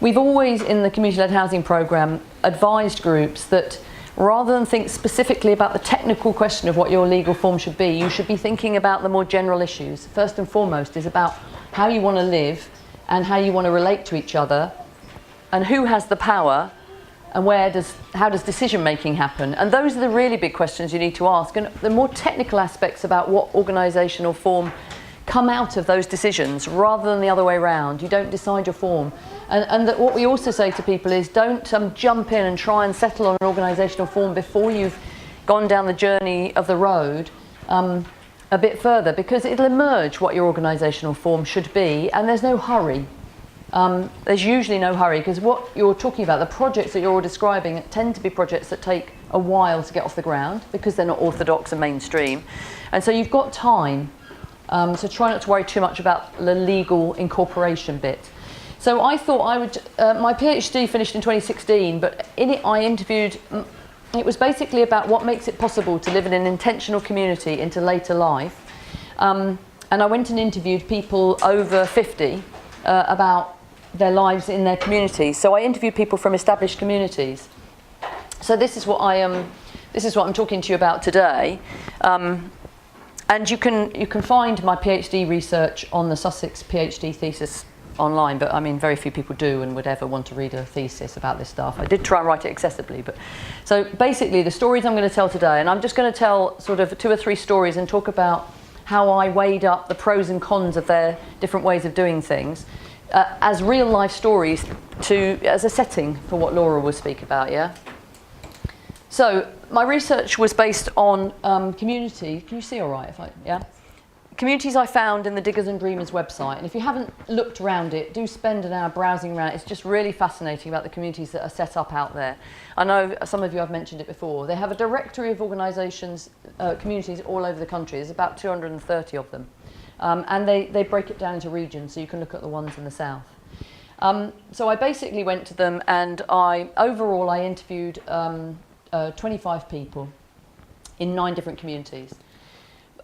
we've always, in the community-led housing programme, advised groups that rather than think specifically about the technical question of what your legal form should be, you should be thinking about the more general issues. First and foremost is about how you want to live and how you want to relate to each other, and who has the power, and how does decision making happen. And those are the really big questions you need to ask. And the more technical aspects about what organisational form come out of those decisions rather than the other way around. You don't decide your form. And what we also say to people is don't jump in and try and settle on an organisational form before you've gone down the journey of the road a bit further, because it'll emerge what your organisational form should be, and there's no hurry. There's usually no hurry, because what you're talking about, the projects that you're all describing, tend to be projects that take a while to get off the ground because they're not orthodox and mainstream. And so you've got time, so try not to worry too much about the legal incorporation bit. So I thought I would, my PhD finished in 2016, but in it I interviewed, it was basically about what makes it possible to live in an intentional community into later life. And I went and interviewed people over 50 about their lives in their communities. So I interviewed people from established communities. So this is what I'm talking to you about today. And you can find my PhD research on the Sussex PhD thesis online, but I mean very few people do and would ever want to read a thesis about this stuff. I did try and write it accessibly, but so basically the stories I'm going to tell today, and I'm just going to tell sort of 2 or 3 stories and talk about how I weighed up the pros and cons of their different ways of doing things as real life stories as a setting for what Laura will speak about. Yeah. So my research was based on community. Can you see all right? Communities I found in the Diggers and Dreamers website. And if you haven't looked around it, do spend an hour browsing around. It's just really fascinating about the communities that are set up out there. I know some of you have mentioned it before. They have a directory of organisations, communities all over the country. There's about 230 of them. And they break it down into regions, so you can look at the ones in the south. So I basically went to them, and overall I interviewed 25 people in 9 different communities.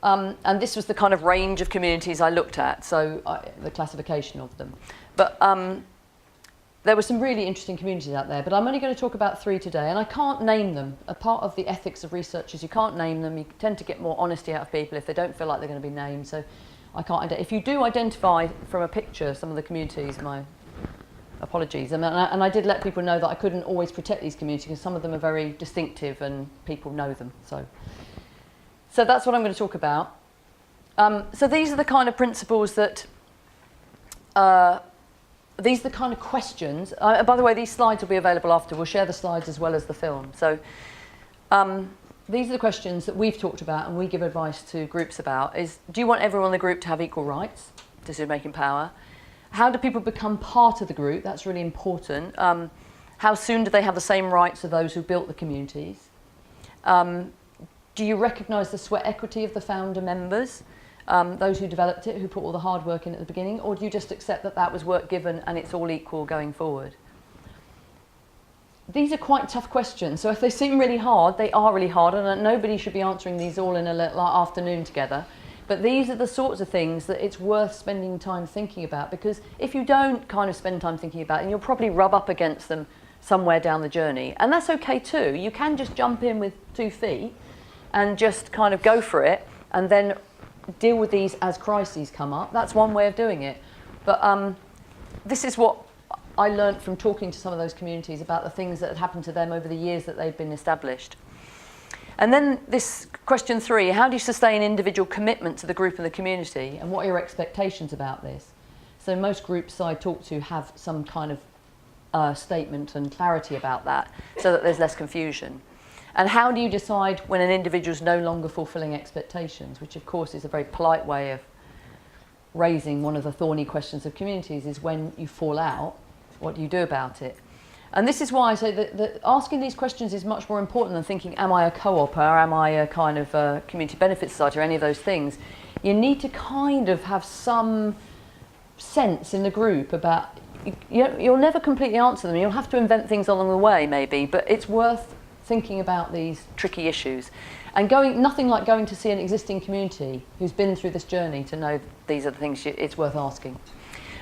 And this was the kind of range of communities I looked at, so the classification of them. But there were some really interesting communities out there, but I'm only going to talk about 3 today, and I can't name them. A part of the ethics of research is you can't name them. You tend to get more honesty out of people if they don't feel like they're going to be named. So I can't. If you do identify from a picture some of the communities, my apologies. And I did let people know that I couldn't always protect these communities because some of them are very distinctive and people know them. So that's what I'm going to talk about. So these are the kind of principles that, these are the kind of questions. By the way, these slides will be available after. We'll share the slides as well as the film. So these are the questions that we've talked about and we give advice to groups about. Do you want everyone in the group to have equal rights, decision-making power? How do people become part of the group? That's really important. How soon do they have the same rights as those who built the communities? Do you recognise the sweat equity of the founder members, those who developed it, who put all the hard work in at the beginning, or do you just accept that that was work given and it's all equal going forward? These are quite tough questions, so if they seem really hard, they are really hard, and nobody should be answering these all in a little afternoon together. But these are the sorts of things that it's worth spending time thinking about, because if you don't kind of spend time thinking about it, you'll probably rub up against them somewhere down the journey. And that's okay too. You can just jump in with 2 feet and just kind of go for it and then deal with these as crises come up. That's one way of doing it. But this is what I learned from talking to some of those communities about the things that had happened to them over the years that they've been established. And then this question 3, how do you sustain individual commitment to the group and the community, and what are your expectations about this? So most groups I talk to have some kind of statement and clarity about that so that there's less confusion. And how do you decide when an individual is no longer fulfilling expectations, which of course is a very polite way of raising one of the thorny questions of communities, is when you fall out, what do you do about it? And this is why I say that asking these questions is much more important than thinking, am I a co-op, or am I a kind of a community benefit society, or any of those things. You need to kind of have some sense in the group about, you'll never completely answer them. You'll have to invent things along the way maybe, but it's worth thinking about these tricky issues. And nothing like going to see an existing community who's been through this journey to know these are the things it's worth asking.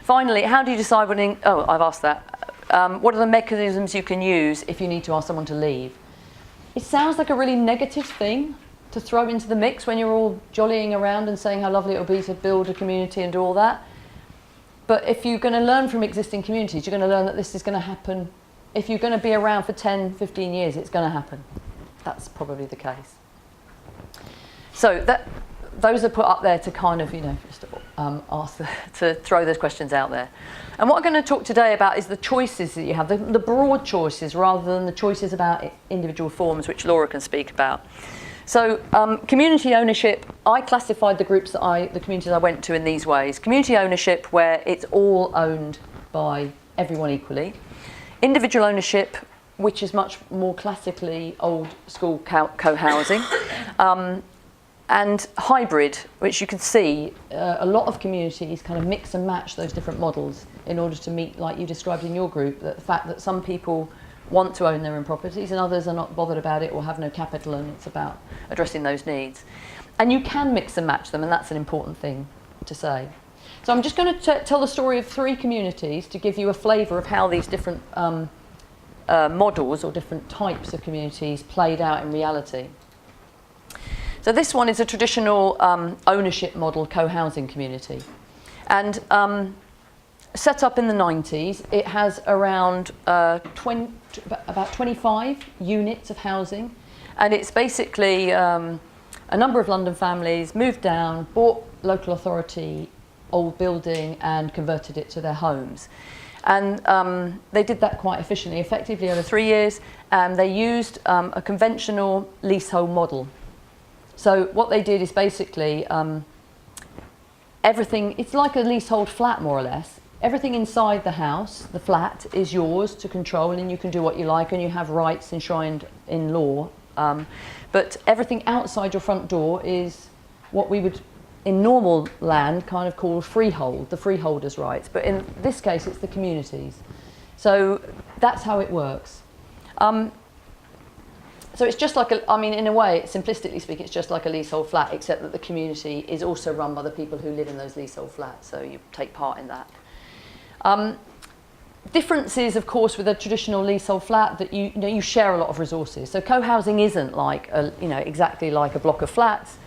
Finally, how do you decide when, I've asked that. what are the mechanisms you can use if you need to ask someone to leave? It sounds like a really negative thing to throw into the mix when you're all jollying around and saying how lovely it will be to build a community and do all that. But if you're going to learn from existing communities, you're going to learn that this is going to happen. If you're going to be around for 10, 15 years, it's going to happen. That's probably the case. So those are put up there to kind of, just to throw those questions out there. And what I'm going to talk today about is the choices that you have, the broad choices, rather than the choices about individual forms, which Laura can speak about. So community ownership, I classified the groups the communities I went to in these ways. Community ownership, where it's all owned by everyone equally. Individual ownership, which is much more classically old school co-housing. And hybrid, which you can see a lot of communities kind of mix and match those different models in order to meet, like you described in your group, the fact that some people want to own their own properties and others are not bothered about it or have no capital, and it's about addressing those needs. And you can mix and match them, and that's an important thing to say. So I'm just going to tell the story of 3 communities to give you a flavour of how these different models or different types of communities played out in reality. So this one is a traditional ownership model co-housing community. And set up in the 90s, it has around about 25 units of housing. And it's basically a number of London families moved down, bought local authority old building and converted it to their homes. And they did that quite efficiently, effectively over 3 years. And they used a conventional leasehold model. So what they did is basically everything, it's like a leasehold flat more or less. Everything inside the house, the flat, is yours to control, and you can do what you like, and you have rights enshrined in law. But everything outside your front door is what we would, in normal land, kind of call freehold, the freeholder's rights. But in this case, it's the community's. So that's how it works. So it's just like in a way, simplistically speaking, it's just like a leasehold flat, except that the community is also run by the people who live in those leasehold flats, so you take part in that. Differences, of course, with a traditional leasehold flat, that you share a lot of resources. So co-housing isn't like exactly like a block of flats,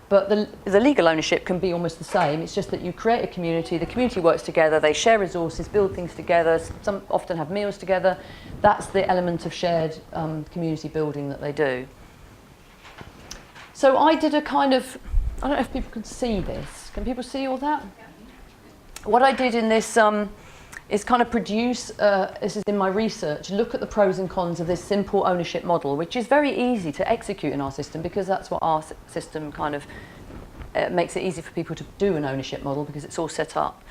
but the legal ownership can be almost the same. It's just that you create a community, the community works together, they share resources, build things together, some often have meals together. That's the element of shared community building that they do. So I did a kind of, I don't know if people can see this. Can people see all that? What I did in this is kind of produce, this is in my research, look at the pros and cons of this simple ownership model, which is very easy to execute in our system, because that's what our system kind of makes it easy for people to do an ownership model, because it's all set up.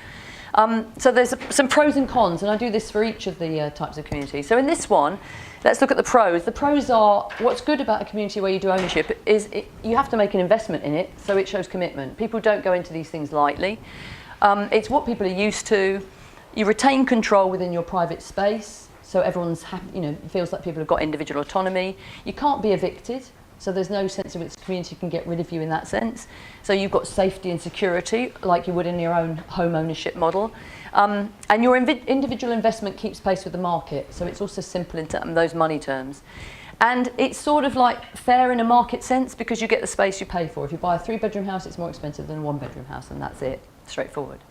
So there's some pros and cons, and I do this for each of the types of communities. So in this one, let's look at the pros. The pros are, what's good about a community where you do ownership is you have to make an investment in it, so it shows commitment. People don't go into these things lightly. It's what people are used to. You retain control within your private space, so everyone's feels like people have got individual autonomy. You can't be evicted, so there's no sense in which the community can get rid of you in that sense. So you've got safety and security, like you would in your own home ownership model. And your individual investment keeps pace with the market, so it's also simple in those money terms. And it's sort of like fair in a market sense, because you get the space you pay for. If you buy a 3-bedroom house, it's more expensive than a 1-bedroom house, and that's it, straightforward.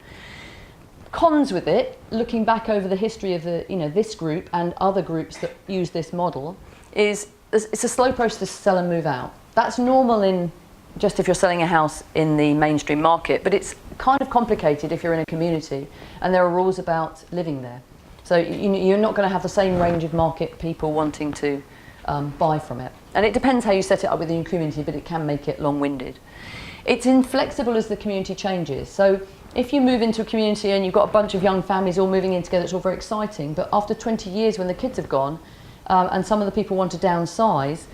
Cons with it, looking back over the history of this group and other groups that use this model, is it's a slow process to sell and move out. That's normal in just if you're selling a house in the mainstream market, but it's kind of complicated if you're in a community and there are rules about living there. So you're not going to have the same range of market people wanting to buy from it. And it depends how you set it up within your community, but it can make it long-winded. It's inflexible as the community changes. So if you move into a community and you've got a bunch of young families all moving in together, it's all very exciting. But after 20 years, when the kids have gone, and some of the people want to downsize,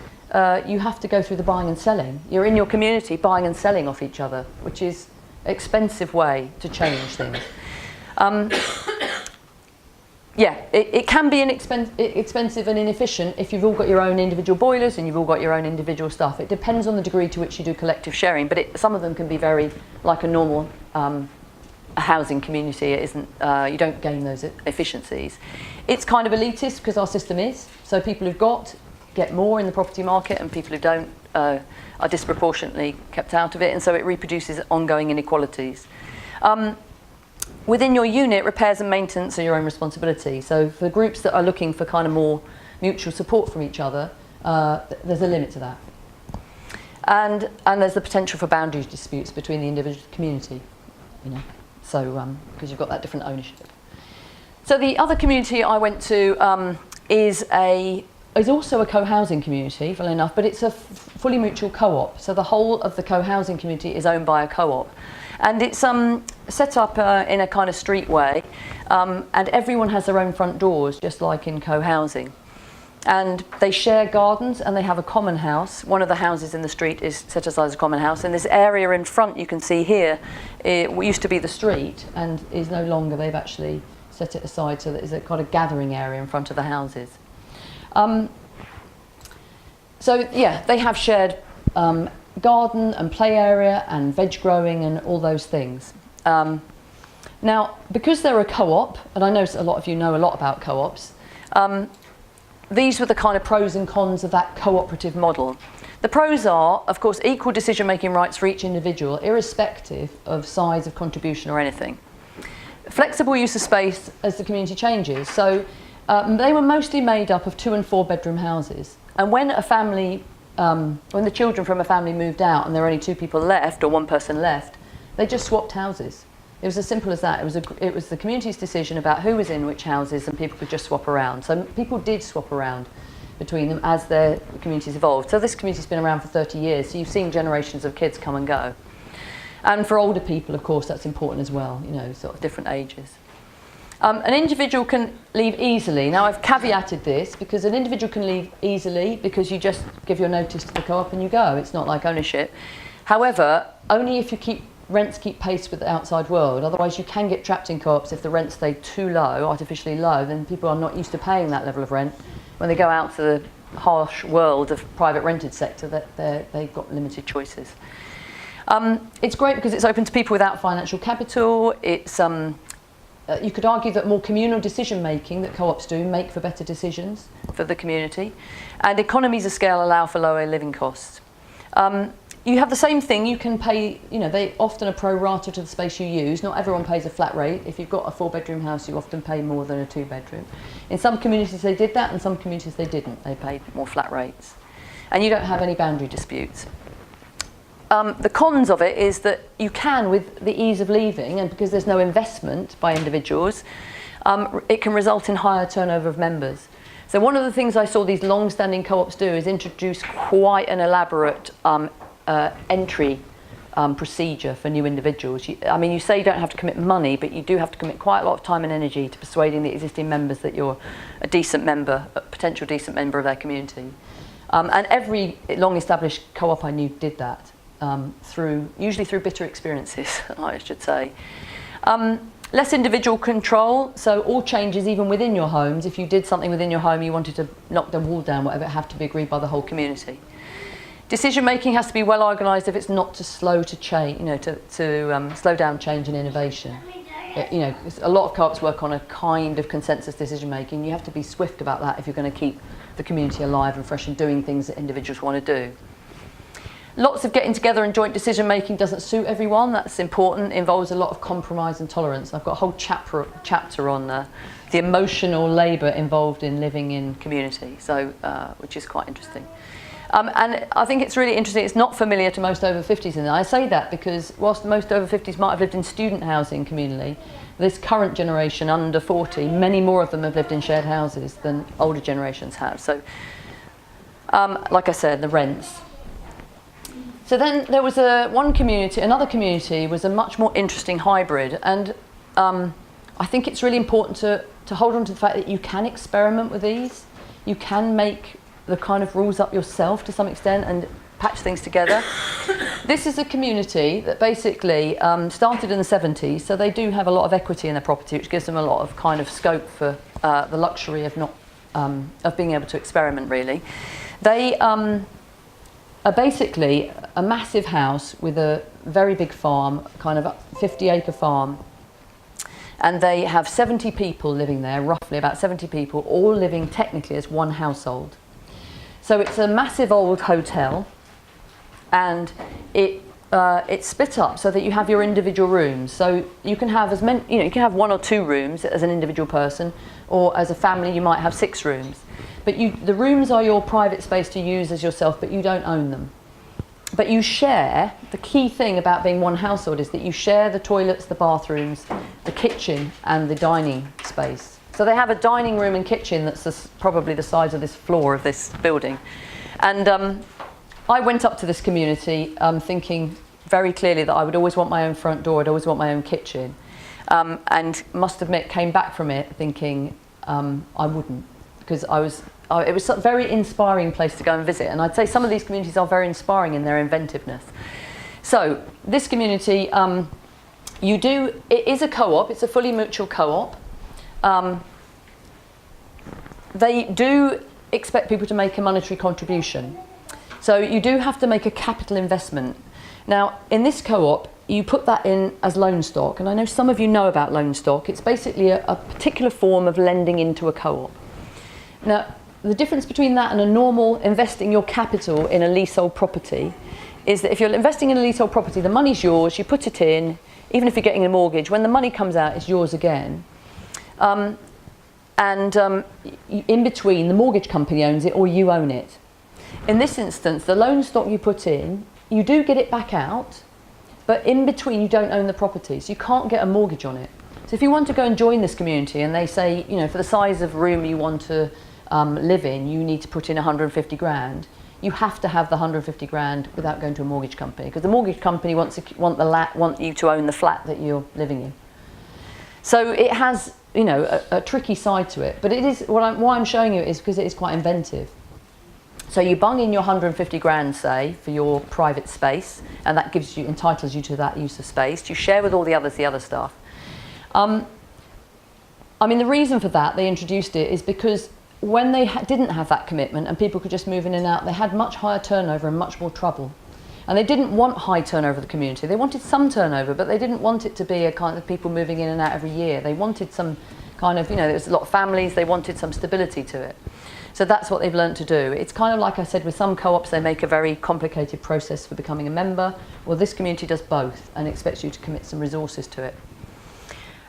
you have to go through the buying and selling. You're in your community buying and selling off each other, which is an expensive way to change things. It can be expensive and inefficient if you've all got your own individual boilers and you've all got your own individual stuff. It depends on the degree to which you do collective sharing, but some of them can be very like a normal a housing community. It isn't, you don't gain those efficiencies. It's kind of elitist because our system is. So people who've got get more in the property market, and people who don't are disproportionately kept out of it, and so it reproduces ongoing inequalities. Within your unit, repairs and maintenance are your own responsibility. So for groups that are looking for kind of more mutual support from each other, there's a limit to that. And there's the potential for boundaries disputes between the individual community, you know, so because you've got that different ownership. So the other community I went to is also a co-housing community, funnily enough, but it's a fully mutual co-op. So the whole of the co-housing community is owned by a co-op. And it's set up in a kind of street way, and everyone has their own front doors, just like in co-housing. And they share gardens, and they have a common house. One of the houses in the street is set aside as a common house. And this area in front, you can see here, it used to be the street and is no longer. They've actually set it aside so that there's a kind of gathering area in front of the houses. So yeah, they have shared garden and play area and veg growing and all those things. Now, because they're a co-op, and I know a lot of you know a lot about co-ops, these were the kind of pros and cons of that cooperative model. The pros are, of course, equal decision-making rights for each individual, irrespective of size of contribution or anything. Flexible use of space as the community changes. So they were mostly made up of 2- and 4-bedroom houses. And when a family, when the children from a family moved out and there were only 2 people left or 1 person left, they just swapped houses. It was as simple as that. It was the community's decision about who was in which houses, and people could just swap around. So people did swap around between them as their communities evolved. So this community's been around for 30 years, so you've seen generations of kids come and go. And for older people, of course, that's important as well, you know, sort of different ages. An individual can leave easily. Now, I've caveated this because an individual can leave easily because you just give your notice to the co-op and you go. It's not like ownership. However, only if rents keep pace with the outside world. Otherwise, you can get trapped in co-ops if the rents stay too low, artificially low, then people are not used to paying that level of rent. When they go out to the harsh world of private rented sector, they've got limited choices. It's great because it's open to people without financial capital. It's you could argue that more communal decision making that co-ops do make for better decisions for the community, and economies of scale allow for lower living costs. You have the same thing, you can pay, you know, they often are pro rata to the space you use. Not everyone pays a flat rate. If you've got a 4-bedroom house, you often pay more than a 2-bedroom. In some communities they did that, and some communities they didn't. They paid more flat rates. And you don't have any boundary disputes. The cons of it is that you can, with the ease of leaving, and because there's no investment by individuals, it can result in higher turnover of members. So one of the things I saw these long-standing co-ops do is introduce quite an elaborate entry procedure for new individuals. I mean, you say you don't have to commit money, but you do have to commit quite a lot of time and energy to persuading the existing members that you're a decent member, a potential decent member of their community. And every long-established co-op I knew did that, usually through bitter experiences, I should say. Less individual control, so all changes even within your homes. If you did something within your home, you wanted to knock the wall down, whatever, it had to be agreed by the whole community. Decision making has to be well organised if it's not too slow to change, you know, to slow down change and innovation. You know, a lot of co-ops work on a kind of consensus decision making. You have to be swift about that if you're going to keep the community alive and fresh and doing things that individuals want to do. Lots of getting together and joint decision making doesn't suit everyone. That's important. It involves a lot of compromise and tolerance. I've got a whole chapter on the emotional labour involved in living in community, so which is quite interesting. And I think it's really interesting, it's not familiar to most over 50s, and I say that because whilst most over 50s might have lived in student housing communally, this current generation under 40, many more of them have lived in shared houses than older generations have. So, like I said, the rents. So then there was another community was a much more interesting hybrid, and I think it's really important to hold on to the fact that you can experiment with these, you can make the kind of rules up yourself to some extent and patch things together. This is a community that basically started in the 70s, so they do have a lot of equity in their property, which gives them a lot of kind of scope for the luxury of not of being able to experiment, really. They are basically a massive house with a very big farm, kind of 50-acre farm, And they have 70 people living there, roughly about 70 people, all living technically as one household. So it's a massive old hotel, and it's split up so that you have your individual rooms. So you can have you can have 1 or 2 rooms as an individual person, or as a family you might have 6 rooms. But the rooms are your private space to use as yourself, but you don't own them. But you share, the key thing about being one household is that you share the toilets, the bathrooms, the kitchen and the dining space. So they have a dining room and kitchen that's probably the size of this floor of this building. And I went up to this community thinking very clearly that I would always want my own front door, I'd always want my own kitchen. And must admit, came back from it thinking I wouldn't, because it was a very inspiring place to go and visit. And I'd say some of these communities are very inspiring in their inventiveness. So this community, it is a co-op, it's a fully mutual co-op. They do expect people to make a monetary contribution. So you do have to make a capital investment. Now, in this co-op, you put that in as loan stock, and I know some of you know about loan stock. It's basically a particular form of lending into a co-op. Now, the difference between that and a normal investing your capital in a leasehold property is that if you're investing in a leasehold property, the money's yours, you put it in, even if you're getting a mortgage, when the money comes out, it's yours again. In between, the mortgage company owns it or you own it. In this instance, the loan stock you put in, you do get it back out, but in between you don't own the property, so you can't get a mortgage on it. So if you want to go and join this community and they say, you know, for the size of room you want to live in, you need to put in 150 grand, you have to have the 150 grand without going to a mortgage company, because the mortgage company want you to own the flat that you're living in. So it has, you know, a tricky side to it, but it is, why I'm showing you is because it is quite inventive. So you bung in your 150 grand, say, for your private space, and that entitles you to that use of space. You share with all the others the other stuff. I mean, the reason for that, they introduced it, is because when they didn't have that commitment and people could just move in and out, they had much higher turnover and much more trouble. And they didn't want high turnover of the community. They wanted some turnover, but they didn't want it to be a kind of people moving in and out every year. They wanted some kind of, you know, there was a lot of families, they wanted some stability to it. So that's what they've learned to do. It's kind of like I said, with some co-ops, they make a very complicated process for becoming a member. Well, this community does both and expects you to commit some resources to it.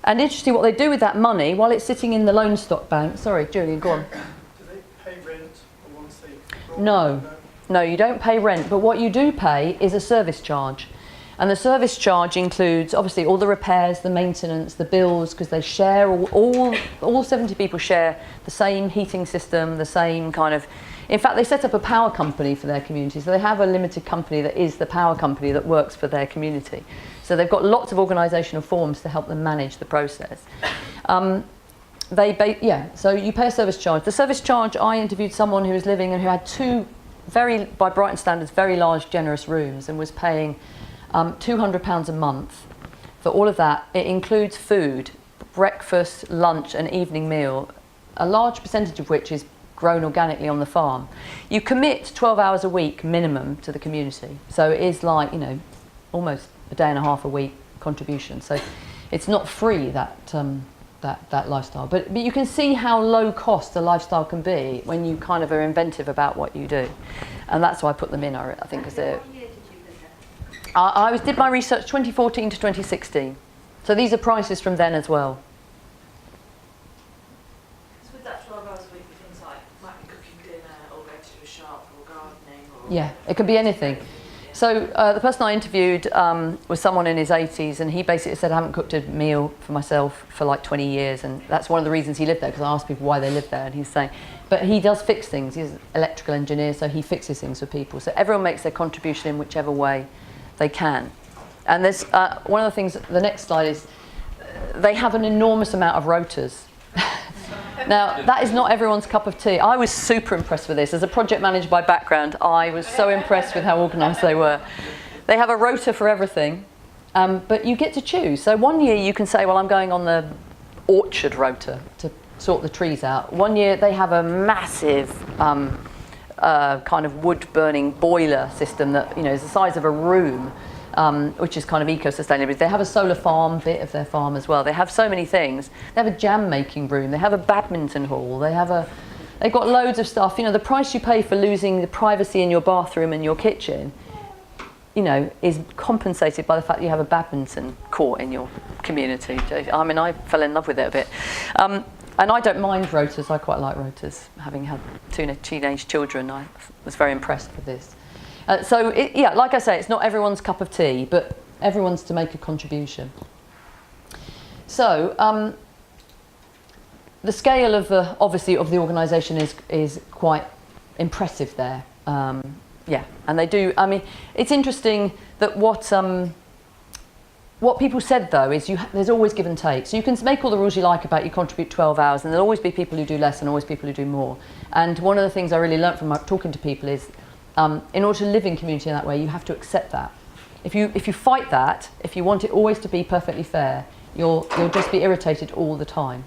And interesting, what they do with that money, while it's sitting in the loan stock bank, sorry, Julian, go on. Do they pay rent once they... No, you don't pay rent, but what you do pay is a service charge. And the service charge includes, obviously, all the repairs, the maintenance, the bills, because they share, all 70 people share the same heating system, the same kind of... In fact, they set up a power company for their community. So they have a limited company that is the power company that works for their community. So they've got lots of organisational forms to help them manage the process. So you pay a service charge. The service charge, I interviewed someone who was living and who had 2 by Brighton standards, very large, generous rooms, and was paying £200 a month for all of that. It includes food, breakfast, lunch and evening meal, a large percentage of which is grown organically on the farm. You commit 12 hours a week minimum to the community, so it is like, you know, almost a day and a half a week contribution. So it's not free, that lifestyle, but you can see how low cost a lifestyle can be when you kind of are inventive about what you do, and that's why I put them in. I think because they're... I did my research 2014 to 2016, so these are prices from then as well. So with that 12 hours a week, things like might be cooking dinner or going to a shop or gardening or... Yeah, it could be anything. So the person I interviewed was someone in his 80s, and he basically said, I haven't cooked a meal for myself for like 20 years, and that's one of the reasons he lived there, because I asked people why they lived there, and he's saying, but he does fix things. He's an electrical engineer, so he fixes things for people. So everyone makes their contribution in whichever way they can. And there's one of the things, the next slide is, they have an enormous amount of rotors. Now, that is not everyone's cup of tea. I was super impressed with this. As a project manager by background, I was so impressed with how organised they were. They have a rota for everything, but you get to choose. So one year you can say, well, I'm going on the orchard rota to sort the trees out. One year they have a massive kind of wood-burning boiler system that, you know, is the size of a room. which is kind of eco-sustainability. They have a solar farm bit of their farm as well. They have so many things. They have a jam making room. They have a badminton hall. They've got loads of stuff. You know, the price you pay for losing the privacy in your bathroom and your kitchen, you know, is compensated by the fact that you have a badminton court in your community. I mean, I fell in love with it a bit. And I don't mind rotors. I quite like rotors. Having had two teenage children, I was very impressed with this. Yeah, like I say, it's not everyone's cup of tea, but everyone's to make a contribution. So the scale of obviously of the organisation is quite impressive there. Yeah, and they do. I mean, it's interesting that what people said though is there's always give and take. So you can make all the rules you like about you contribute 12 hours, and there'll always be people who do less and always people who do more. And one of the things I really learnt from talking to people is, in order to live in community in that way, you have to accept that. If you fight that, if you want it always to be perfectly fair, you'll just be irritated all the time.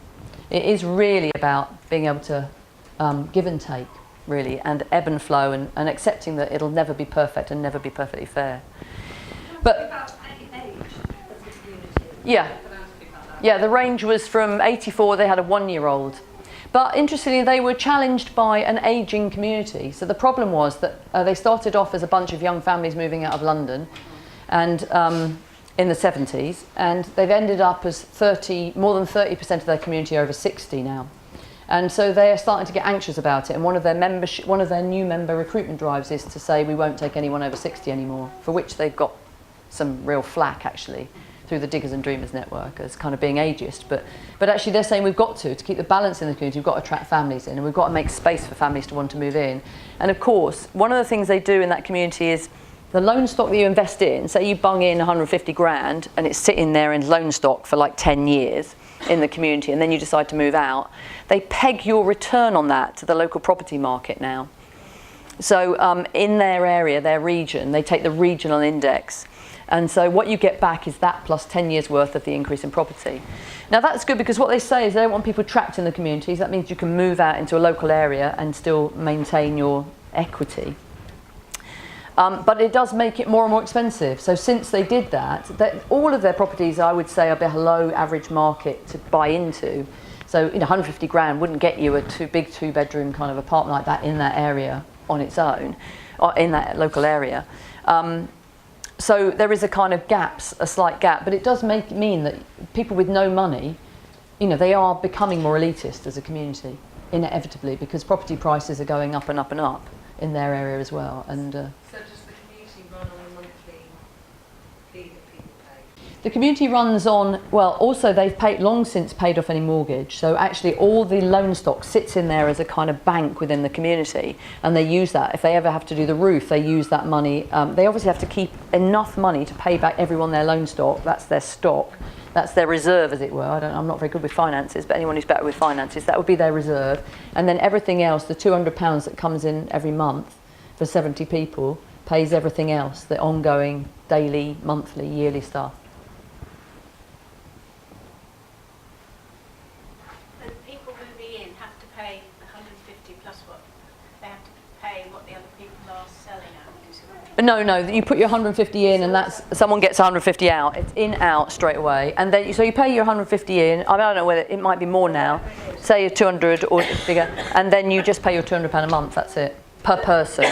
It is really about being able to give and take, really, and ebb and flow, and accepting that it'll never be perfect and never be perfectly fair. But yeah, the range was from 84. They had a 1-year-old. But interestingly, they were challenged by an ageing community. So the problem was that they started off as a bunch of young families moving out of London, and in the 70s, and they've ended up as more than 30% of their community are over 60 now. And so they are starting to get anxious about it. And one of their new member recruitment drives is to say we won't take anyone over 60 anymore, for which they've got some real flack actually through the Diggers and Dreamers network as kind of being ageist, but actually they're saying we've got to keep the balance in the community, we've got to attract families in, and we've got to make space for families to want to move in. And of course, one of the things they do in that community is the loan stock that you invest in, say you bung in 150 grand and it's sitting there in loan stock for like 10 years in the community, and then you decide to move out, they peg your return on that to the local property market now. So in their area, their region, they take the regional index. And so what you get back is that plus 10 years worth of the increase in property. Now that's good, because what they say is they don't want people trapped in the communities. That means you can move out into a local area and still maintain your equity. But it does make it more and more expensive. So since they did that, all of their properties, I would say, are below average market to buy into. So 150 grand wouldn't get you a big two-bedroom kind of apartment like that in that area on its own, or in that local area. So there is a kind of a slight gap, but it does mean that people with no money, they are becoming more elitist as a community, inevitably, because property prices are going up and up and up in their area as well. And so does the community run on a monthly fee that people pay? The community runs on, well, also they've long since paid off any mortgage. So actually all the loan stock sits in there as a kind of bank within the community, and they use that. If they ever have to do the roof, they use that money. They obviously have to keep enough money to pay back everyone their loan stock. That's their stock. That's their reserve, as it were. I'm not very good with finances, but anyone who's better with finances, that would be their reserve. And then everything else, the £200 that comes in every month for 70 people, pays everything else, the ongoing daily, monthly, yearly stuff. People moving in have to pay 150 plus what they have to pay what the other people are selling at. No, you put your 150 in, and that's someone gets 150 out. It's in, out straight away, and then so you pay your 150 in. I don't know whether it might be more now. Say you're 200 or bigger, and then you just pay your £200 a month. That's it per person.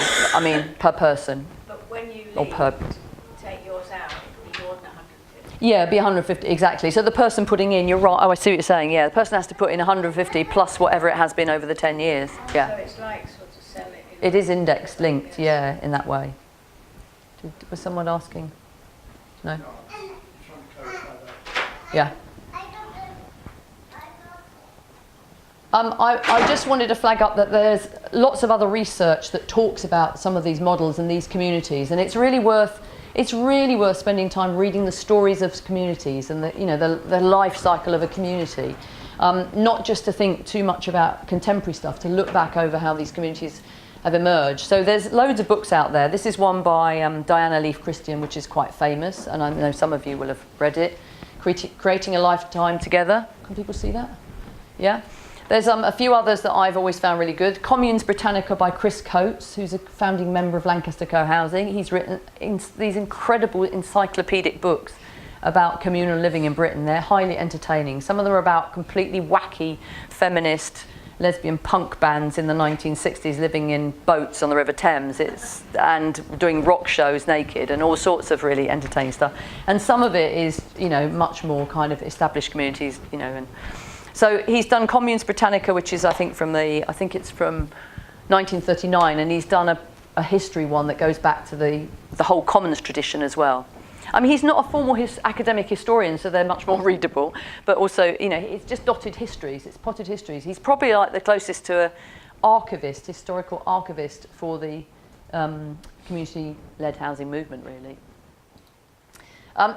Per person. But when you leave, or per. Take yours out, it'll be more than 150. Yeah, it'd be 150 exactly. So the person putting in, you're right. Oh, I see what you're saying. Yeah, the person has to put in 150 plus whatever it has been over the 10 years. Yeah. So it's like sort of sell it. It is index linked. Yeah, in that way. Was someone asking? No? I'm trying to clarify that. Yeah. I just wanted to flag up that there's lots of other research that talks about some of these models and these communities, and it's really worth spending time reading the stories of communities and the life cycle of a community, not just to think too much about contemporary stuff, to look back over how these communities have emerged. So there's loads of books out there. This is one by Diana Leaf Christian, which is quite famous, and I know some of you will have read it. Creating a Lifetime Together. Can people see that? Yeah. There's a few others that I've always found really good. Communes Britannica by Chris Coates, who's a founding member of Lancaster Cohousing. He's written these incredible encyclopedic books about communal living in Britain. They're highly entertaining. Some of them are about completely wacky feminist lesbian punk bands in the 1960s living in boats on the River Thames and doing rock shows naked and all sorts of really entertaining stuff. And some of it is, much more kind of established communities, and so he's done Communes Britannica, which is I think it's from 1939, and he's done a history one that goes back to the whole commons tradition as well. I mean, he's not a formal academic historian, so they're much more readable, but also, it's just dotted histories, it's potted histories. He's probably like the closest to an archivist, historical archivist for the community-led housing movement, really.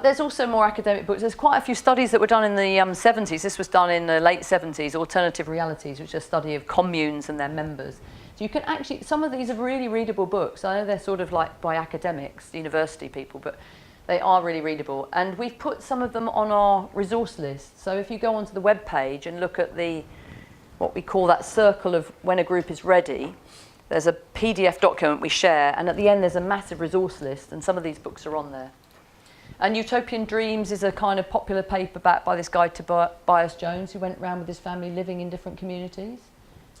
There's also more academic books. There's quite a few studies that were done in the 70s. This was done in the late 70s, Alternative Realities, which is a study of communes and their members. So you can actually, some of these are really readable books. I know they're sort of like by academics, university people, but they are really readable. And we've put some of them on our resource list. So if you go onto the web page and look at what we call that circle of when a group is ready, there's a PDF document we share, and at the end there's a massive resource list, and some of these books are on there. And Utopian Dreams is a kind of popular paperback by this guy Tobias Jones, who went around with his family living in different communities,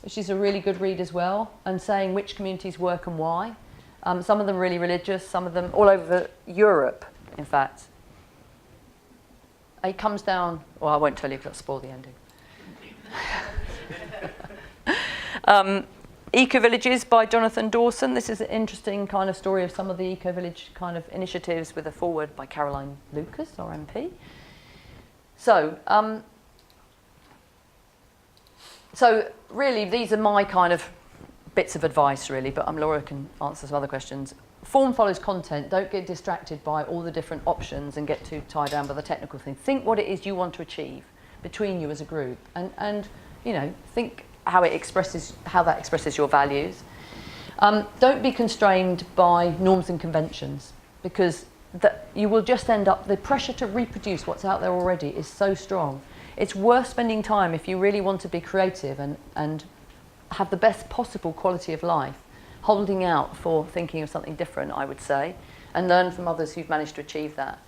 which is a really good read as well, and saying which communities work and why. Some of them really religious, some of them all over Europe, in fact. It comes down, well, I won't tell you because I'll spoil the ending. Eco-Villages by Jonathan Dawson. This is an interesting kind of story of some of the eco-village kind of initiatives with a foreword by Caroline Lucas, our MP. So really these are my kind of bits of advice really, but Laura can answer some other questions. Form follows content. Don't get distracted by all the different options and get too tied down by the technical thing. Think what it is you want to achieve between you as a group, and think how that expresses your values. Don't be constrained by norms and conventions, because you will just end up, the pressure to reproduce what's out there already is so strong. It's worth spending time if you really want to be creative and have the best possible quality of life, holding out for thinking of something different, I would say, and learn from others who've managed to achieve that.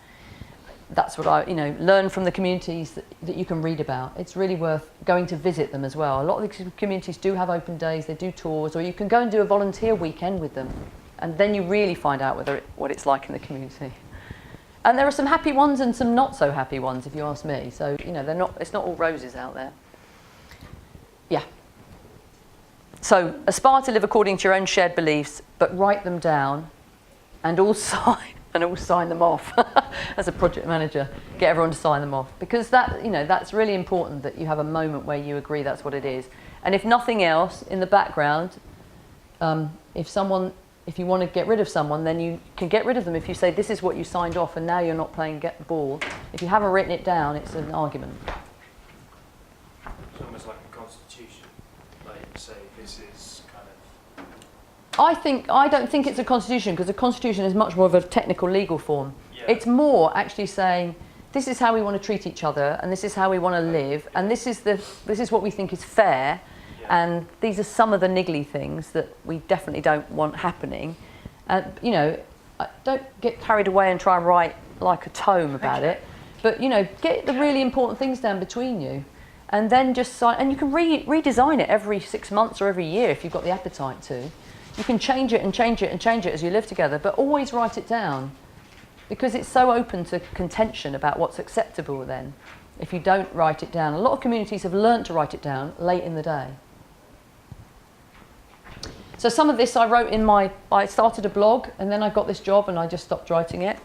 That's what learn from the communities that you can read about. It's really worth going to visit them as well. A lot of the communities do have open days, they do tours, or you can go and do a volunteer weekend with them, and then you really find out what it's like in the community. And there are some happy ones and some not so happy ones, if you ask me. So, it's not all roses out there. Yeah. So, aspire to live according to your own shared beliefs, but write them down and all sign them off. As a project manager, get everyone to sign them off, because that's really important, that you have a moment where you agree that's what it is. And if nothing else, in the background, if you want to get rid of someone, then you can get rid of them if you say this is what you signed off and now you're not playing get the ball. If you haven't written it down, it's an argument. It's almost like a constitution, like say this is kind of... I don't think it's a constitution, because a constitution is much more of a technical legal form. Yeah. It's more actually saying this is how we want to treat each other, and this is how we want to live, and this is what we think is fair. Yeah. And these are some of the niggly things that we definitely don't want happening. Don't get carried away and try and write like a tome about it, but get the really important things down between you, and then just sign. And you can redesign it every 6 months or every year if you've got the appetite to. You can change it and change it and change it as you live together, but always write it down, because it's so open to contention about what's acceptable then if you don't write it down. A lot of communities have learnt to write it down late in the day. So some of this I wrote I started a blog, and then I got this job and I just stopped writing it,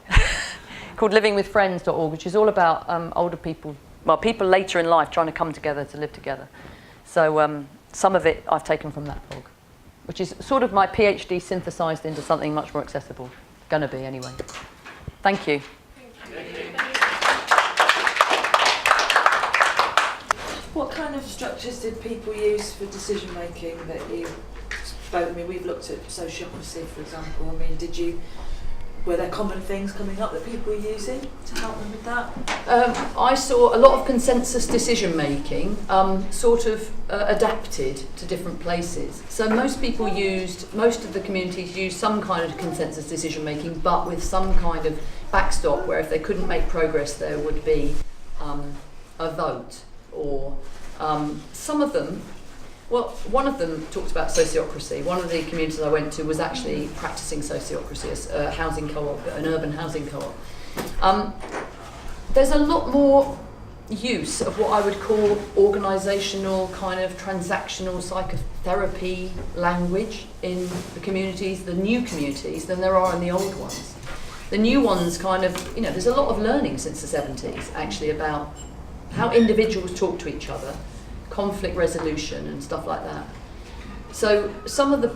called livingwithfriends.org, which is all about older people, people later in life trying to come together to live together. So some of it I've taken from that blog, which is sort of my PhD synthesised into something much more accessible. Gonna be anyway. Thank you. What kind of structures did people use for decision making that you spoke? I mean, we've looked at sociocracy, for example. I mean, did you were there common things coming up that people were using to help them with that? I saw a lot of consensus decision making sort of adapted to different places. So most of the communities used some kind of consensus decision making, but with some kind of backstop where if they couldn't make progress there would be a vote, or some of them. Well, one of them talked about sociocracy. One of the communities I went to was actually practicing sociocracy as a housing co-op, an urban housing co-op. There's a lot more use of what I would call organisational, kind of transactional psychotherapy language in the communities, the new communities, than there are in the old ones. The new ones kind of, there's a lot of learning since the 70s actually about how individuals talk to each other, conflict resolution and stuff like that. So some of the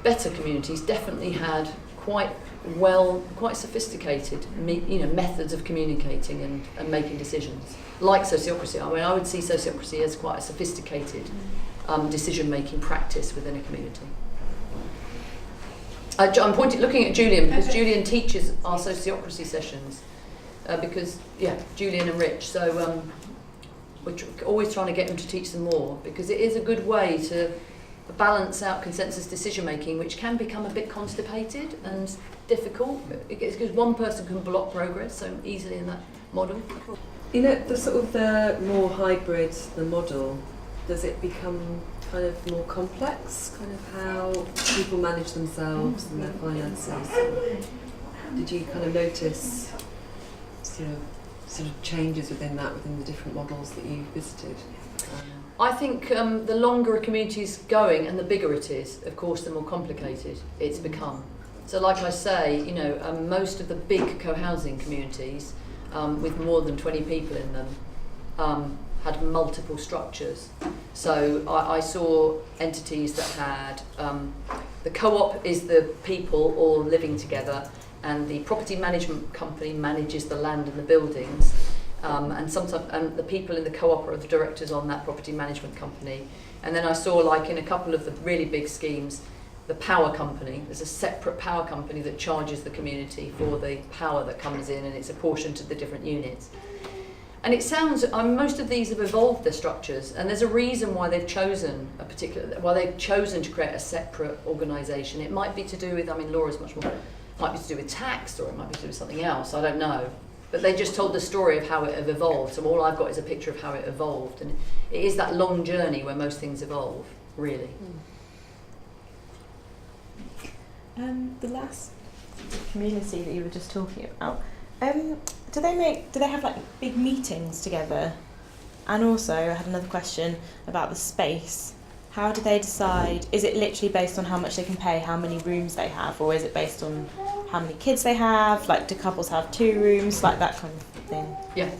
better communities definitely had quite sophisticated methods of communicating and making decisions, like sociocracy. I mean, I would see sociocracy as quite a sophisticated decision-making practice within a community. I'm looking at Julian, because Julian teaches our sociocracy sessions, Julian and Rich, so we're always trying to get them to teach them more, because it is a good way to balance out consensus decision making, which can become a bit constipated and difficult, because one person can block progress so easily in that model. The sort of the more hybrid the model, does it become kind of more complex, kind of how people manage themselves and their finances? Did you kind of notice sort of changes within the different models that you visited? I think the longer a community is going and the bigger it is, of course, the more complicated it's become. So like I say, most of the big co-housing communities with more than 20 people in them had multiple structures. So I saw entities that had, the co-op is the people all living together, and the property management company manages the land and the buildings, and the people in the co-op are the directors on that property management company. And then I saw, like in a couple of the really big schemes, the power company. There's a separate power company that charges the community for the power that comes in, and it's apportioned to the different units. And it sounds, most of these have evolved their structures, and there's a reason why they've chosen to create a separate organisation. It might be to do with, Laura's much more, might be to do with tax, or it might be to do with something else, I don't know. But they just told the story of how it have evolved, so all I've got is a picture of how it evolved. And it is that long journey where most things evolve, really. The last community that you were just talking about, do they have like big meetings together? And also, I had another question about the space. How do they decide? Is it literally based on how much they can pay, how many rooms they have, or is it based on how many kids they have? Like, do couples have 2 rooms, like that kind of thing? Yeah.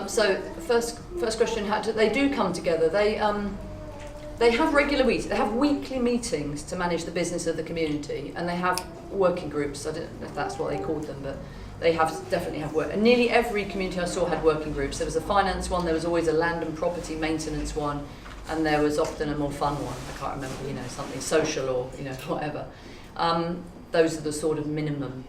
So first question: they do come together? They have regular meetings. They have weekly meetings to manage the business of the community, and they have working groups. I don't know if that's what they called them, but they definitely have work. And nearly every community I saw had working groups. There was a finance one. There was always a land and property maintenance one. And there was often a more fun one. I can't remember, something social or, whatever. Those are the sort of minimum.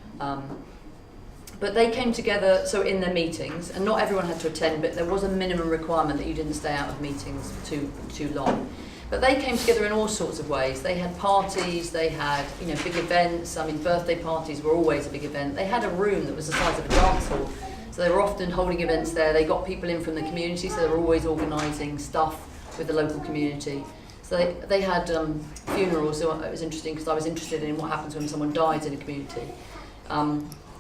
But they came together, so in their meetings, and not everyone had to attend, but there was a minimum requirement that you didn't stay out of meetings for too long. But they came together in all sorts of ways. They had parties, they had, big events. Birthday parties were always a big event. They had a room that was the size of a dance hall. So they were often holding events there. They got people in from the community, so they were always organising stuff with the local community. So they had funerals, so it was interesting because I was interested in what happens when someone dies in a community.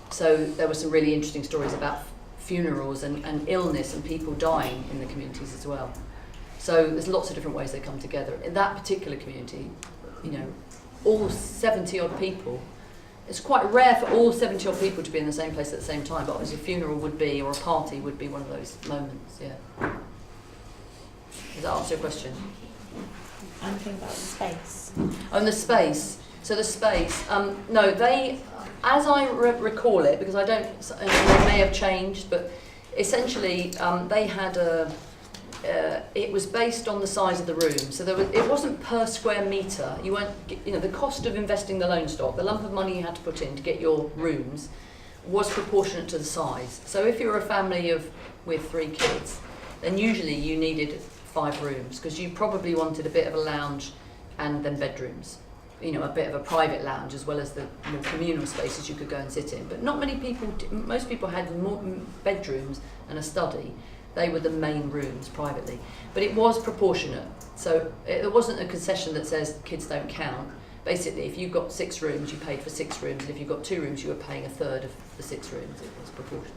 So there were some really interesting stories about funerals and illness and people dying in the communities as well. So there's lots of different ways they come together. In that particular community, all 70 odd people, it's quite rare for all 70 odd people to be in the same place at the same time, but obviously a funeral would be, or a party would be one of those moments, yeah. Does that answer your question? Anything about the space? On the space. So the space, no, they, as I recall it, because I don't, they may have changed, but essentially they had it was based on the size of the room. So it wasn't per square metre. You weren't, the cost of investing the loan stock, the lump of money you had to put in to get your rooms, was proportionate to the size. So if you were a family with 3 kids, then usually you needed 5 rooms, because you probably wanted a bit of a lounge and then bedrooms. A bit of a private lounge as well as the more communal spaces you could go and sit in. But not many people, most people had more bedrooms and a study. They were the main rooms privately. But it was proportionate. So it wasn't a concession that says kids don't count. Basically, if you've got 6 rooms, you paid for 6 rooms, and if you've got 2 rooms, you were paying a third of the 6 rooms. It was proportionate.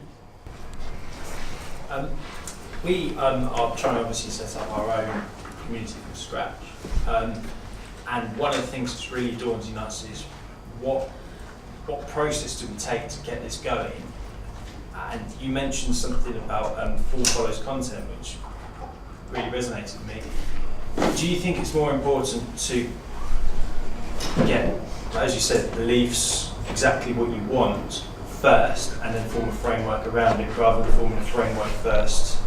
We are trying to obviously set up our own community from scratch. And one of the things that's really daunting us is what process do we take to get this going? And you mentioned something about form follows content, which really resonated with me. Do you think it's more important to get, as you said, beliefs, exactly what you want first, and then form a framework around it, rather than forming a framework first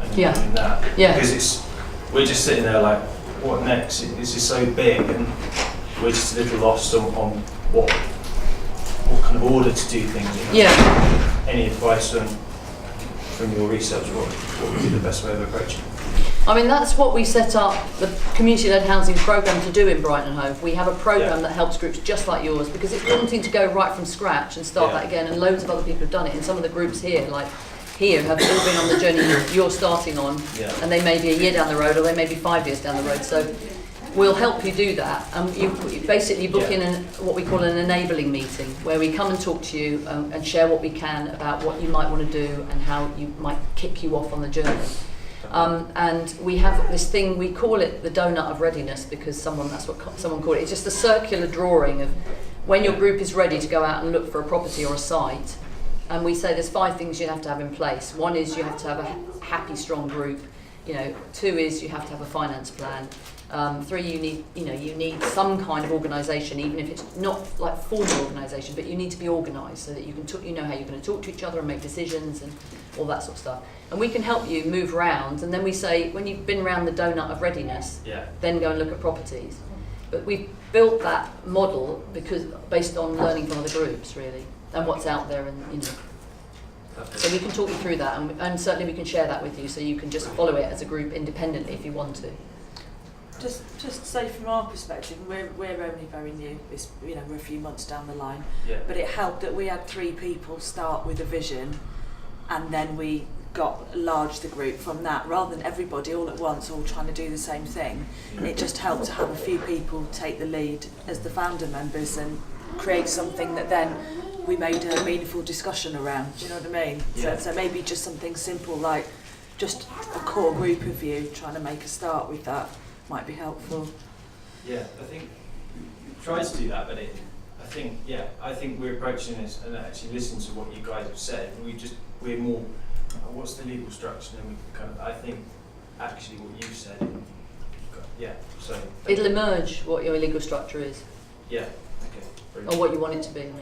and then doing that? Yeah. Because we're just sitting there like, what next? This is so big, and we're just a little lost on what kind of order to do things. Yeah. Any advice from your research? What would be the best way of approaching it? I mean, that's what we set up the community-led housing programme to do in Brighton and Hove. We have a programme that helps groups just like yours, because it's daunting to go right from scratch and start that again, and loads of other people have done it. And some of the groups here, like here, have all been on the journey you're starting on, and they may be a year down the road, or they may be 5 years down the road. So we'll help you do that. You basically book in what we call an enabling meeting, where we come and talk to you and share what we can about what you might want to do and how you might kick you off on the journey. And we have this thing, we call it the donut of readiness, because that's what someone called it. It's just a circular drawing of when your group is ready to go out and look for a property or a site. And we say there's 5 things you have to have in place. 1 is you have to have a happy, strong group. 2 is you have to have a finance plan. 3, you need some kind of organisation, even if it's not like formal organisation, but you need to be organised so that you can how you're going to talk to each other and make decisions and all that sort of stuff. And we can help you move around. And then we say, when you've been around the donut of readiness, then go and look at properties. But we've built that model based on learning from other groups, really, and what's out there, and so we can talk you through that, and certainly we can share that with you, so you can just follow it as a group independently if you want to. Just say from our perspective, we're only very new. We're a few months down the line, but it helped that we had 3 people start with a vision, and then we enlarged the group from that, rather than everybody all at once all trying to do the same thing. It just helped to have a few people take the lead as the founder members and create something that then we made a meaningful discussion around. Do you know what I mean? So maybe just something simple like just a core group of you trying to make a start with that might be helpful. Yeah, I think we tried to do that, but I think we're approaching this and actually listening to what you guys have said. We're more, what's the legal structure? And we I think actually what you've said. So it'll emerge what your legal structure is. Yeah. Okay. Brilliant. Or what you want it to be.